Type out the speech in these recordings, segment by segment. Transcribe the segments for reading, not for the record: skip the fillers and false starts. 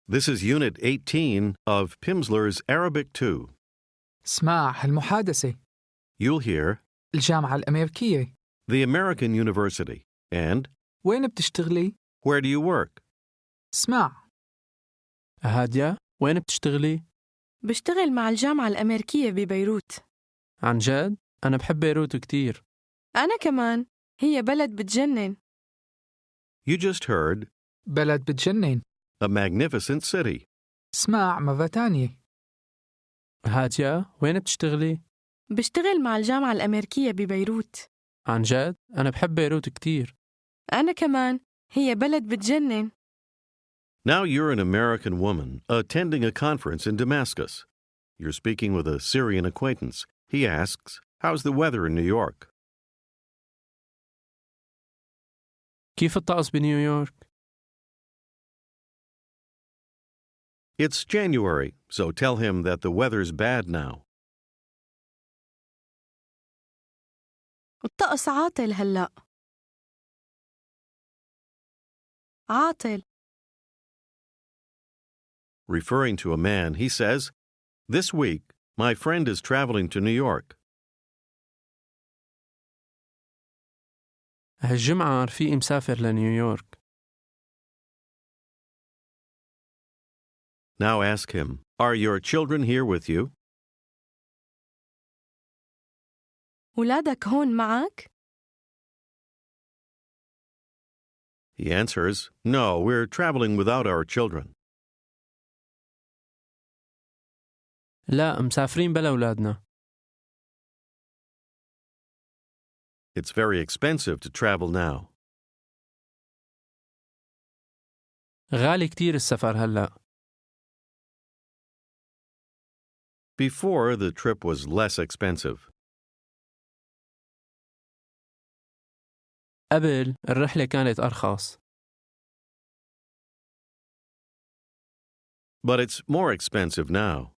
This is Unit 18 of Pimsleur's Arabic 2. اسمع هالمحادثة. You'll hear الجامعة الأمريكية. the American University and وين بتشتغلي؟ where do you work? اسمع. هادية، وين بتشتغلي؟ بشتغل مع الجامعة الأمريكية ببيروت. عن جد؟ أنا بحب بيروت كتير. أنا كمان، هي بلد بتجنن. You just heard بلد بتجنن. a magnificent city. اسمع مرة تانية. هادية، وين بتشتغلي؟ بشتغل مع الجامعة الأمريكية ببيروت. عن جد؟ أنا بحب بيروت كتير. أنا كمان، هي بلد بتجنن. Now you're an American woman attending a conference in Damascus. You're speaking with a Syrian acquaintance. He asks, how's the weather in New York? كيف الطقس بنيويورك؟ It's January, so tell him that the weather's bad now. الطقس عاطل هلأ. عاطل. Referring to a man, he says, this week, my friend is traveling to New York. هالجمعة رفيقي مسافر لنيويورك. Now ask him, are your children here with you? ولادك هون معك؟ He answers, no, we're traveling without our children. لا، مسافرين بلا أولادنا. It's very expensive to travel now. غالي كتير السفر هلأ. Before, the trip was less expensive. قبل الرحلة كانت أرخص. But it's more expensive now.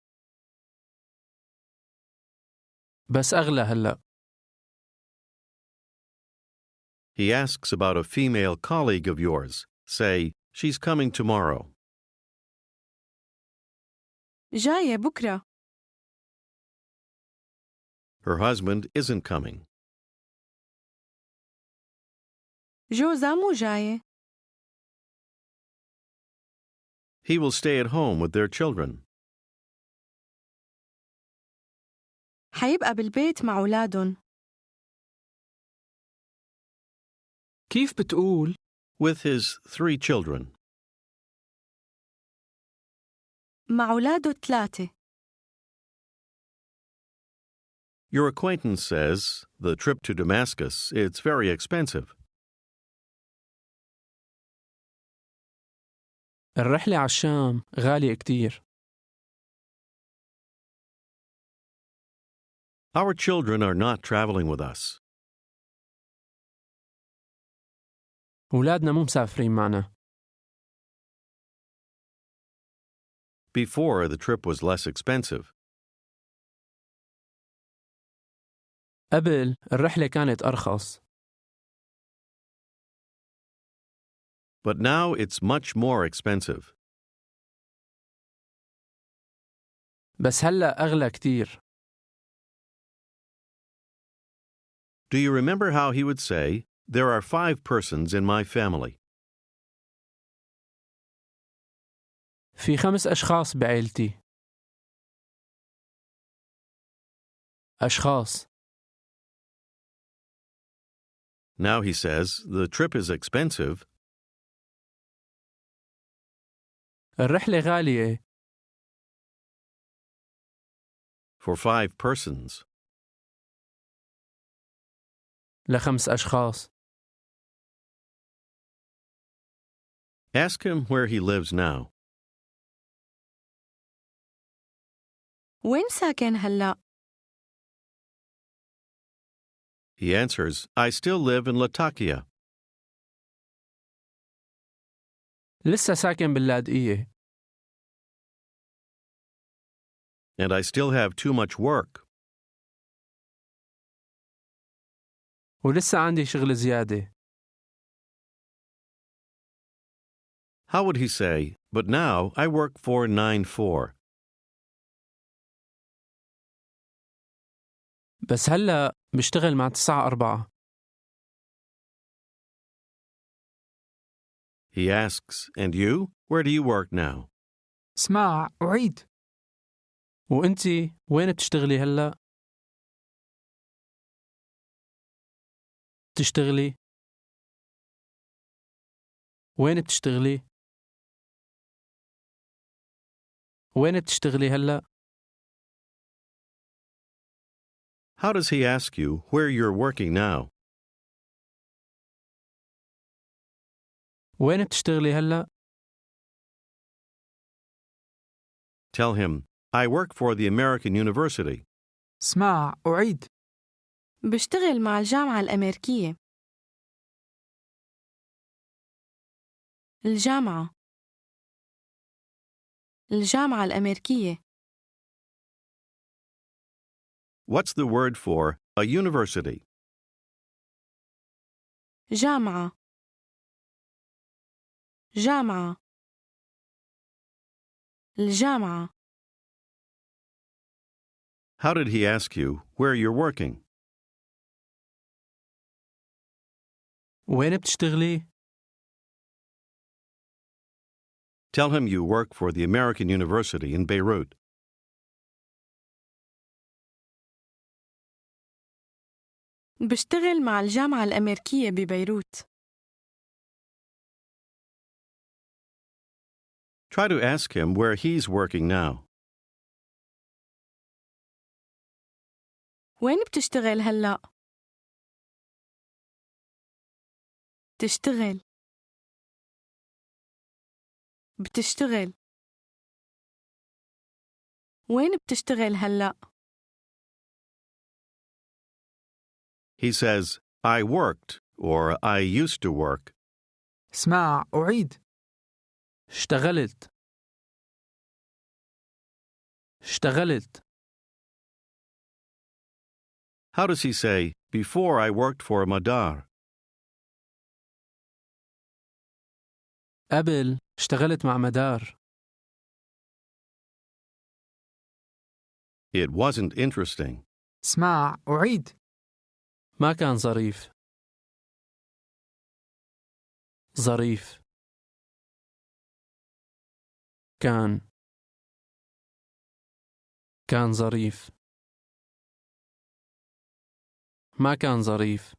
بس أغلى هلأ. He asks about a female colleague of yours. Say, she's coming tomorrow. جاية بكرة. Her husband isn't coming. جوزها مو جاية. He will stay at home with their children. حيبقى بالبيت مع أولادن. كيف بتقول؟ With his 3 children. مع أولاده 3. Your acquaintance says, the trip to Damascus, it's very expensive. الرحلة على الشام غالية كتير. Our children are not traveling with us. أولادنا مو مسافرين معنا. Before, the trip was less expensive. قبل الرحلة كانت أرخص. But now it's much more expensive. بس هلأ أغلى كتير. Do you remember how he would say, there are 5 persons in my family? في 5 أشخاص بعائلتي. أشخاص. Now he says, the trip is expensive. الرحلة غالية. For 5 persons. ل5 أشخاص. Ask him where he lives now. وين ساكن هلأ؟ He answers, I still live in Latakia. لسه ساكن باللاذقية. And I still have too much work. ولسه عندي شغل زيادة. How would he say, but now I work for 9-4? بس هلأ بشتغل مع 9-4. He asks, and you? Where do you work now? اسمع أعيد. وأنتي وين بتشتغلي هلأ؟ بتشتغلي؟ وين بتشتغلي؟ وين بتشتغلي هلأ؟ How does he ask you where you're working now? وين بتشتغلي هلأ؟ Tell him, I work for the American University. اسمع أعيد. بشتغل مع الجامعة الأمريكية. الجامعة. الجامعة الأمريكية. What's the word for a university? جامعة. جامعة. الجامعة. How did he ask you where you're working? وين بتشتغلي؟ Tell him you work for the American University in Beirut. بشتغل مع الجامعة الأمريكية ببيروت. Try to ask him where he's working now. وين بتشتغل هلأ؟ تشتغل. بتشتغل. وين بتشتغل هلأ؟ He says, I worked, or I used to work. اسمع أعيد. اشتغلت. اشتغلت. How does he say, before I worked for Madar? قبل اشتغلت مع مدار. It wasn't interesting. اسمع أعيد. ما كان ظريف. ظريف. كان ظريف. ما كان ظريف.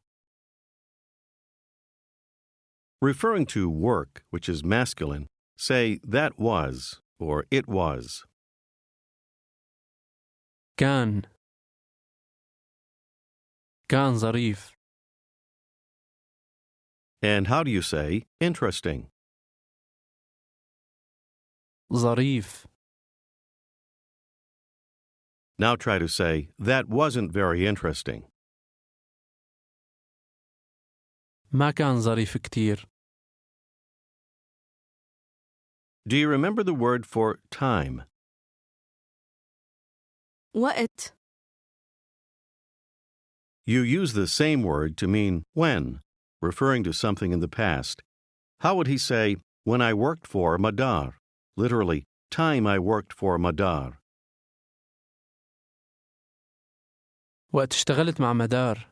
Referring to work, which is masculine, say that was or it was. كان ظريف. And how do you say interesting? ظريف. Now try to say that wasn't very interesting. ما كان ظريف كتير. Do you remember the word for time? وقت. You use the same word to mean when, referring to something in the past. How would he say, when I worked for Madar? Literally, time I worked for Madar. وقت اشتغلت مع مدار.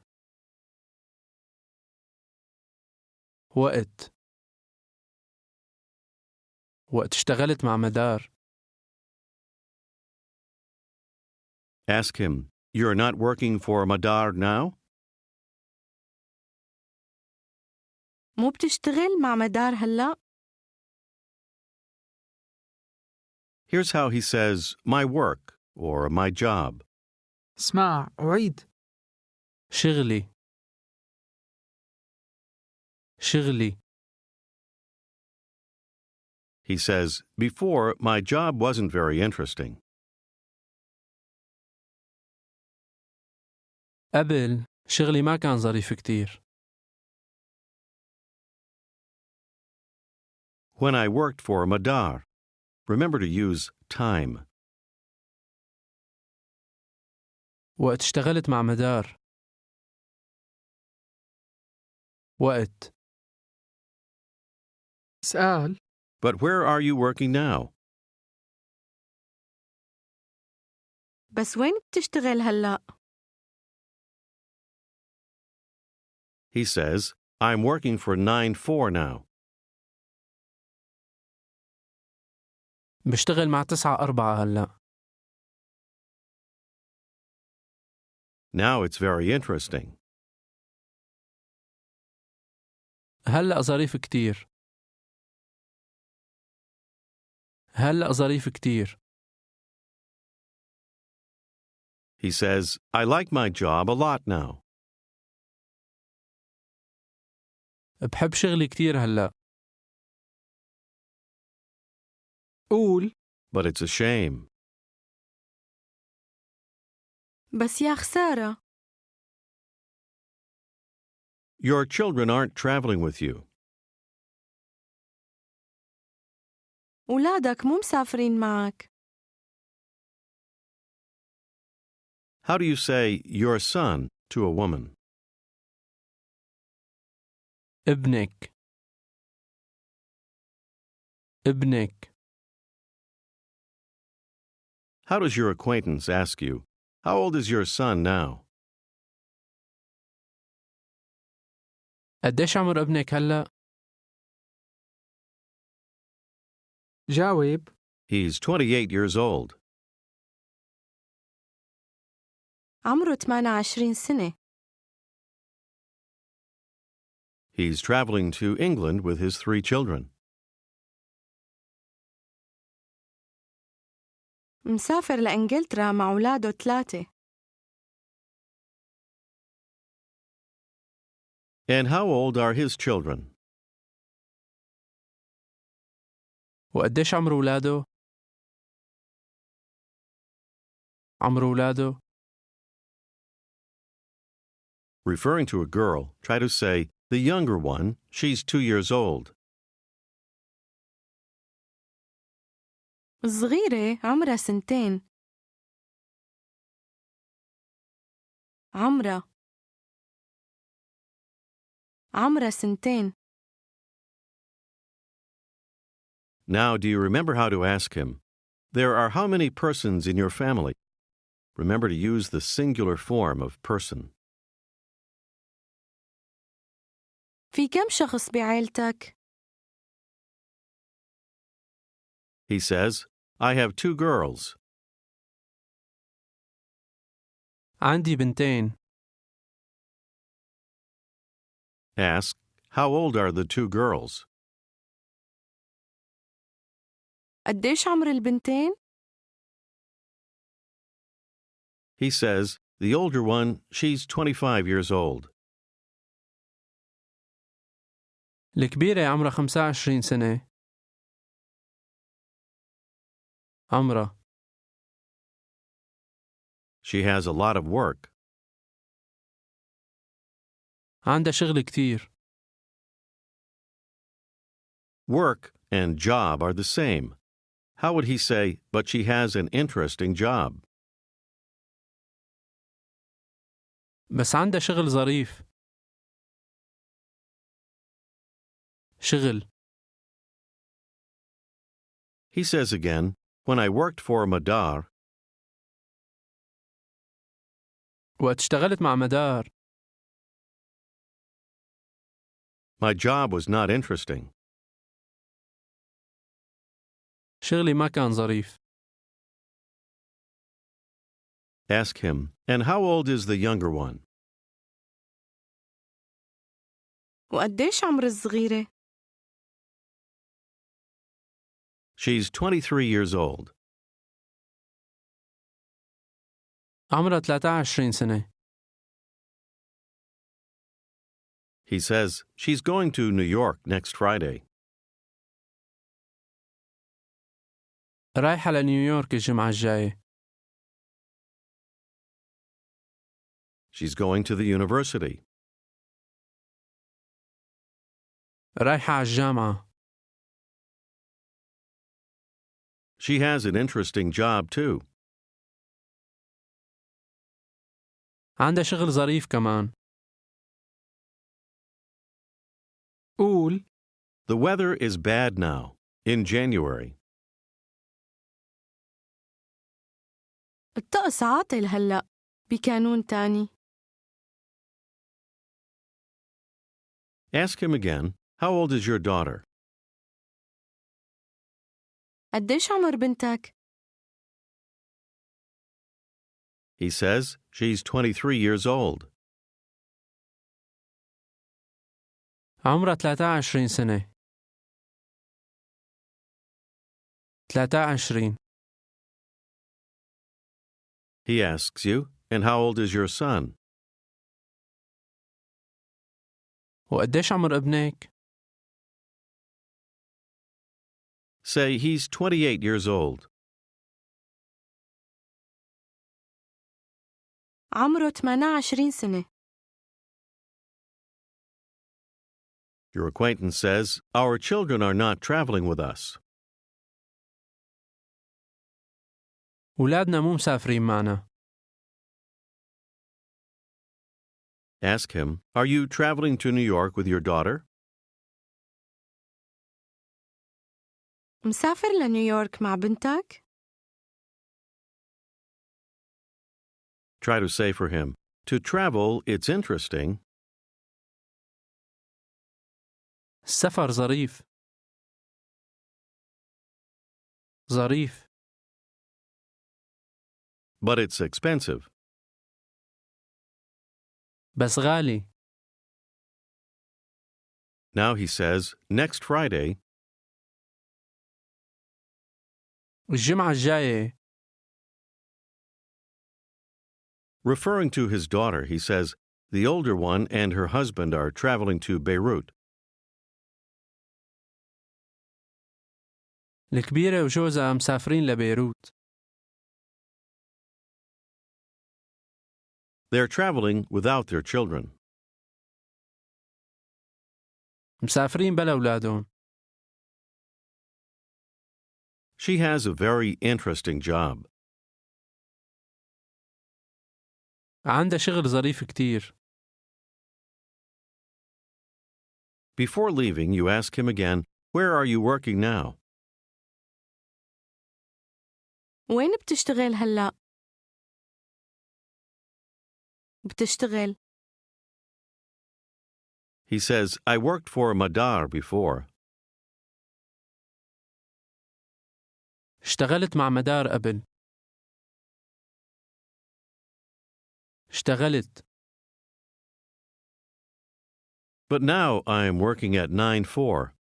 وقت اشتغلت مع مدار. Ask him, you're not working for Madar now? مو بتشتغل مع مدار هلأ؟ Here's how he says, my work, or my job. اسمع أعيد. شغلي. He says, before, my job wasn't very interesting. قبل شغلي ما كان ظريف كتير. When I worked for Madar, remember to use time. وقت اشتغلت مع مدار. وقت. اسأل But where are you working now? بس وين بتشتغل هلأ؟ He says, I'm working for 9-4 now. بشتغل مع 9-4 هلأ. Now it's very interesting. هلأ ظريف كتير. هلأ ظريف كتير. He says, I like my job a lot now. بحب شغلي كتير هلأ. قول But it's a shame. بس يا خسارة. Your children aren't traveling with you. أولادك مو مسافرين معك. How do you say your son to a woman? ابنك. ابنك. How does your acquaintance ask you, how old is your son now? قديش عمر ابنك هلأ؟ جاوب He's 28 years old. عمره 28 سنة. He's traveling to England with his 3 children. مسافر لإنجلترا مع أولاده 3. And how old are his children? وقديش عمر ولاده؟ عمر ولاده؟ Referring to a girl, try to say, the younger one, she's 2 years old. الصغيرة عمرها 2. عمرها 2. Now, do you remember how to ask him? There are how many persons in your family? Remember to use the singular form of person. في كم شخص بعائلتك؟ He says, I have 2 girls. عندي بنتين. Ask, how old are the 2 girls? قديش عمر البنتين؟ He says, the older one, she's 25 years old. الكبيرة عمرها 25 سنة. عمرها. She has a lot of work. عندها شغل كتير. Work and job are the same. How would he say, but she has an interesting job? بس عندها شغل ظريف. شغل. He says again, when I worked for Madar, وقت اشتغلت مع مدار. my job was not interesting. شغلي ما كان ظريف. Ask him, and how old is the younger one? وقديش عمر الصغيرة؟ She's 23 years old. عمرها 23 سنة. He says she's going to New York next Friday. رايحة لنيويورك الجمعة الجاية. She's going to the university. رايحة على الجامعة. She has an interesting job, too. عندها شغل ظريف كمان. قول The weather is bad now. In January. الطقس عاطل هلأ بكانون تاني. Ask him again, how old is your daughter? قديش عمر بنتك؟ He says she's 23 years old. عمرها 23 سنة. 23. He asks you, and how old is your son? وقديش عمر ابنك؟ Say he's 28 years old. عمره 28 سنة. Your acquaintance says, our children are not traveling with us. ولادنا مو مسافرين معنا. Ask him, are you traveling to New York with your daughter? مسافر لنيويورك مع بنتك؟ Try to say for him, to travel, it's interesting, السفر ظريف. ظريف. but it's expensive. بس غالي. Now he says, next Friday, الجمعة الجاية. referring to his daughter, he says, the older one and her husband are traveling to Beirut. الكبيرة وجوزها مسافرين لبيروت. They're traveling without their children. مسافرين بلا أولادهم. She has a very interesting job. عندها شغل ظريف كتير. Before leaving, you ask him again, where are you working now? وين بتشتغل هلأ؟ بتشتغل. He says, I worked for Madar before. اشتغلت مع مدار قبل. اشتغلت. But now I am working at 9-4.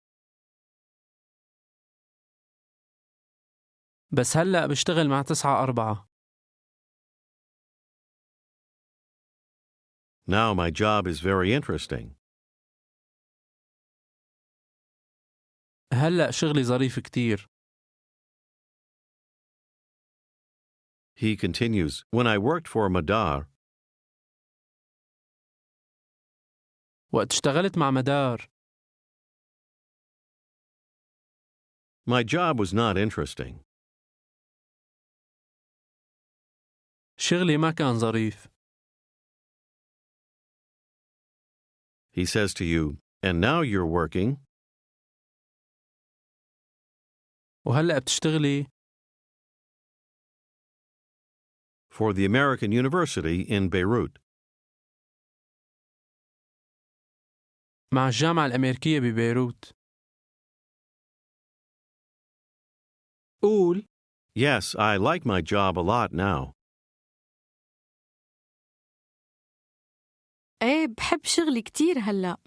بس هلأ بشتغل مع 9-4. Now my job is very interesting. هلأ شغلي ظريف كتير. He continues, when I worked for Madar, وقت اشتغلت مع مدار. my job was not interesting. شغلي ما كان ظريف. He says to you, and now you're working وهلأ بتشتغلي for the American University in Beirut. مع الجامعة الأمريكية ببيروت. قول Yes, I like my job a lot now. إيه بحب شغلي كتير هلأ.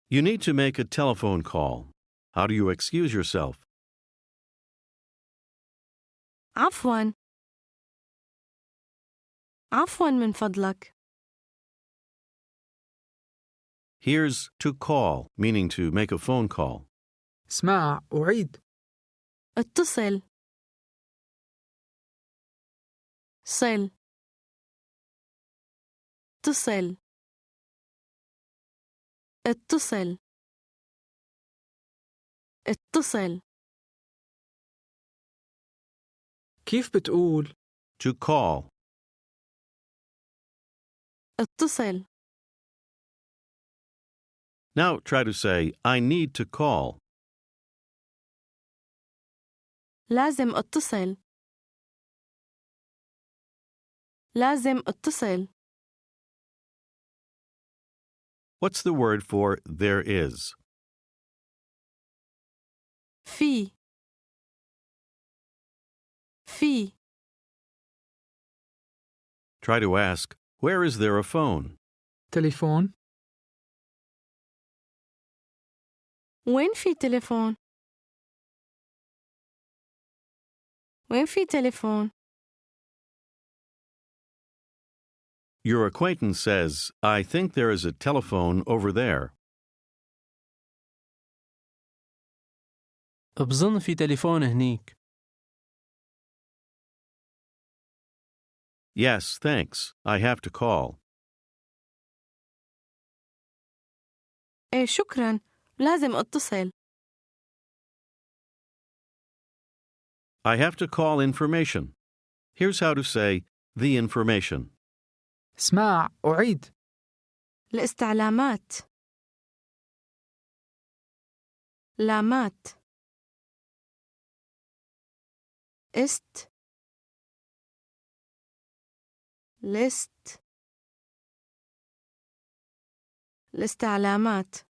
You need to make a telephone call. How do you excuse yourself? عفواً. عفواً من فضلك. Here's to call, meaning to make a phone call. اسمع أعيد. اتصل. صل. اتصل. اتصل. اتصل. كيف بتقول؟ To call. اتصل. Now try to say, I need to call. لازم اتصل. لازم اتصل. What's the word for there is? في. في. Try to ask, where is there a phone? تليفون. وين في تليفون؟ وين في تليفون؟ Your acquaintance says, I think there is a telephone over there. بظن في تليفون هنيك. Yes, thanks. I have to call. ايه شكراً. لازم اتصل. I have to call information. Here's how to say the information. اسمع أعيد. الاستعلامات. لامات. است. لست. الاستعلامات.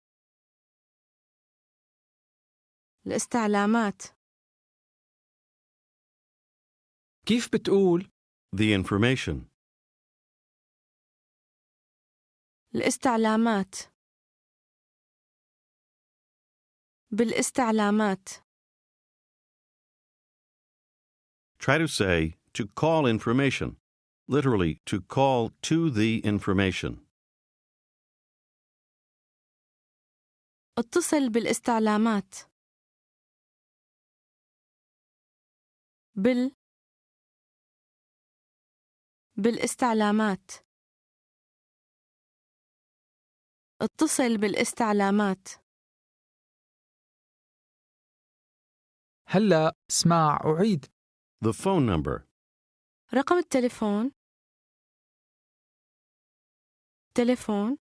الاستعلامات. كيف بتقول؟ The information. الاستعلامات. بالاستعلامات. Try to say to call information. Literally, to call to the information. اتصل بالاستعلامات. بالاستعلامات. اتصل بالاستعلامات. هلأ اسمع أعيد. The phone number. رقم التليفون. تليفون.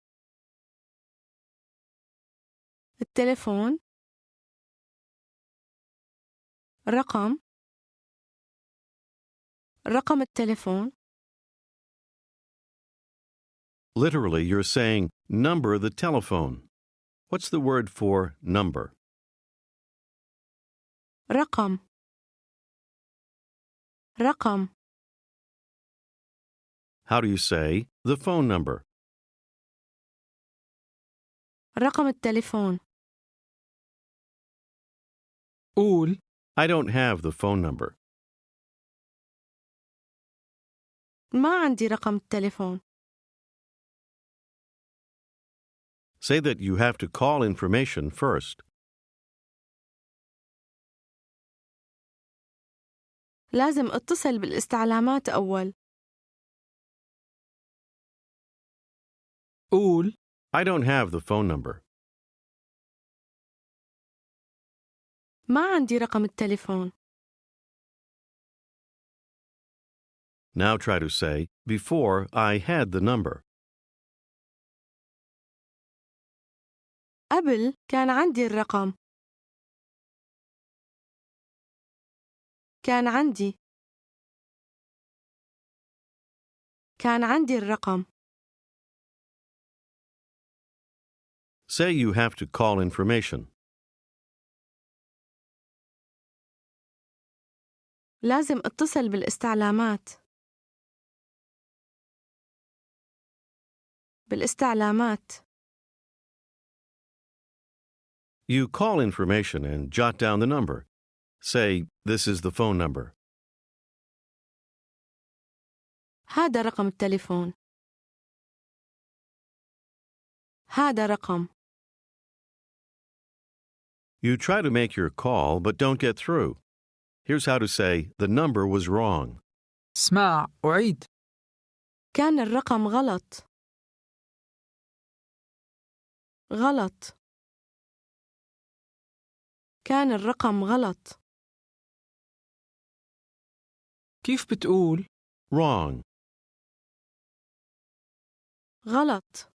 التليفون. رقم التليفون. Literally, you're saying number the telephone. What's the word for number? رقم. How do you say the phone number? رقم التليفون. قول. I don't have the phone number. ما عندي رقم التليفون. Say that you have to call information first. لازم اتصل بالاستعلامات أول. قول. I don't have the phone number. ما عندي رقم التليفون. Now try to say, before I had the number. قبل كان عندي الرقم. كان عندي الرقم. Say you have to call information. لازم اتصل بالاستعلامات. بالاستعلامات. You call information and jot down the number. Say, this is the phone number. هذا رقم التليفون. هذا رقم. You try to make your call but don't get through. Here's how to say the number was wrong. اسمع أعيد. كان الرقم غلط. كان الرقم غلط. كيف بتقول؟ Wrong. غلط.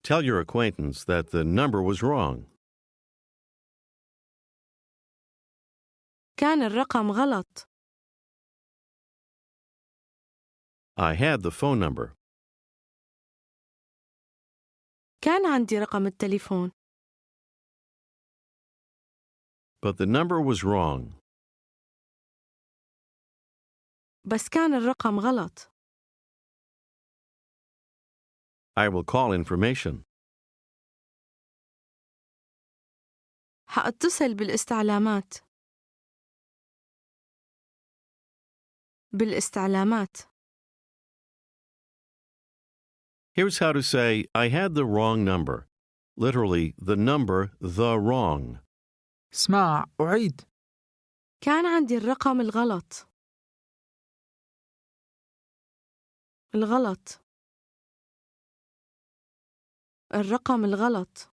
Tell your acquaintance that the number was wrong. كان الرقم غلط. I had the phone number. كان عندي رقم التليفون. But the number was wrong. بس كان الرقم غلط. I will call information. حاتصل بالاستعلامات. بالاستعلامات. Here's how to say, I had the wrong number. Literally, the number, the wrong. اسمع أعيد. كان عندي الرقم الغلط. الغلط. الرقم الغلط.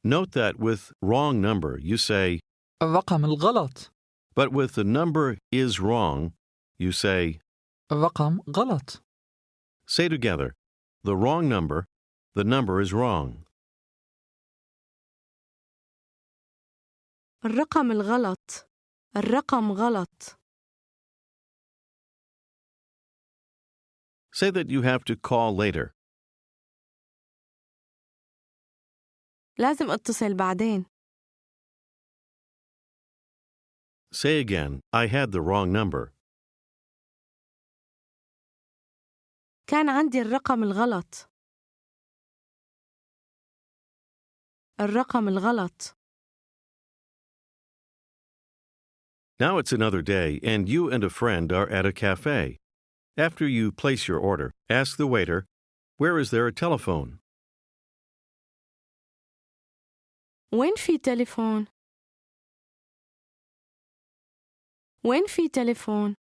Note that with wrong number, you say, الرقم الغلط. but with the number is wrong, you say, الرقم غلط. say together, the wrong number, the number is wrong. الرقم الغلط. الرقم غلط. Say that you have to call later. لازم اتصل بعدين. Say again, I had the wrong number. كان عندي الرقم الغلط. الرقم الغلط. Now it's another day, and you and a friend are at a cafe. After you place your order, ask the waiter, where is there a telephone? وين في تليفون؟ وين في تليفون؟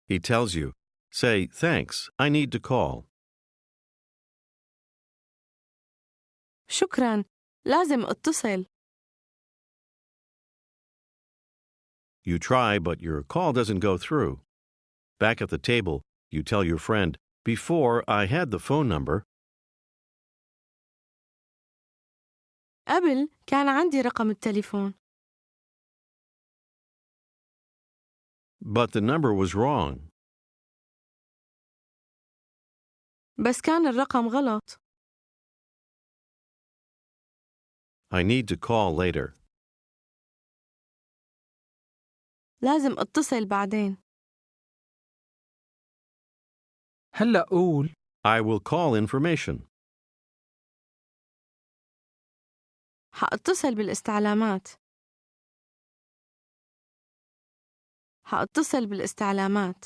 He tells you, say, thanks, I need to call. شكراً، لازم اتصل. You try, but your call doesn't go through. Back at the table, you tell your friend, before I had the phone number, قبل كان عندي رقم التليفون. but the number was wrong. بس كان الرقم غلط. I need to call later. لازم اتصل بعدين. هلأ قول. I will call information. حاتصل بالاستعلامات. حاتصل بالاستعلامات.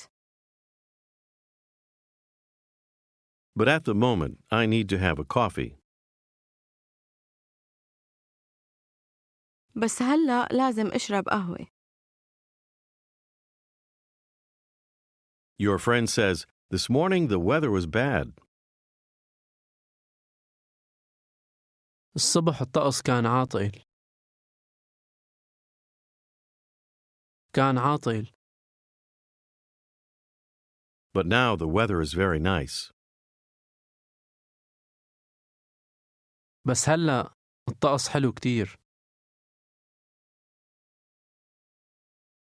But at the moment, I need to have a coffee. بس هلأ لازم اشرب قهوة. Your friend says, this morning the weather was bad. الصبح الطقس كان عاطل. كان عاطل. But now the weather is very nice. بس هلأ الطقس حلو كتير.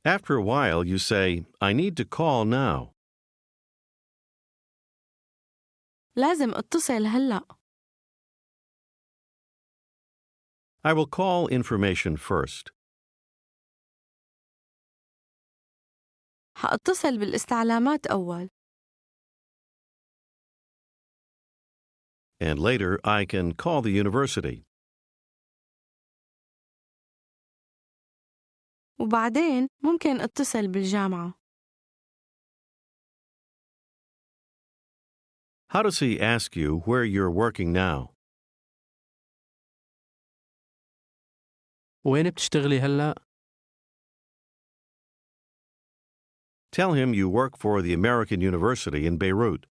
After a while, you say, I need to call now. لازم اتصل هلأ. I will call information first. حاتصل بالاستعلامات أول. And later, I can call the university. وبعدين ممكن اتصل بالجامعة. How does he ask you where you're working now? وين بتشتغلي هلأ؟ Tell him you work for the American University in Beirut.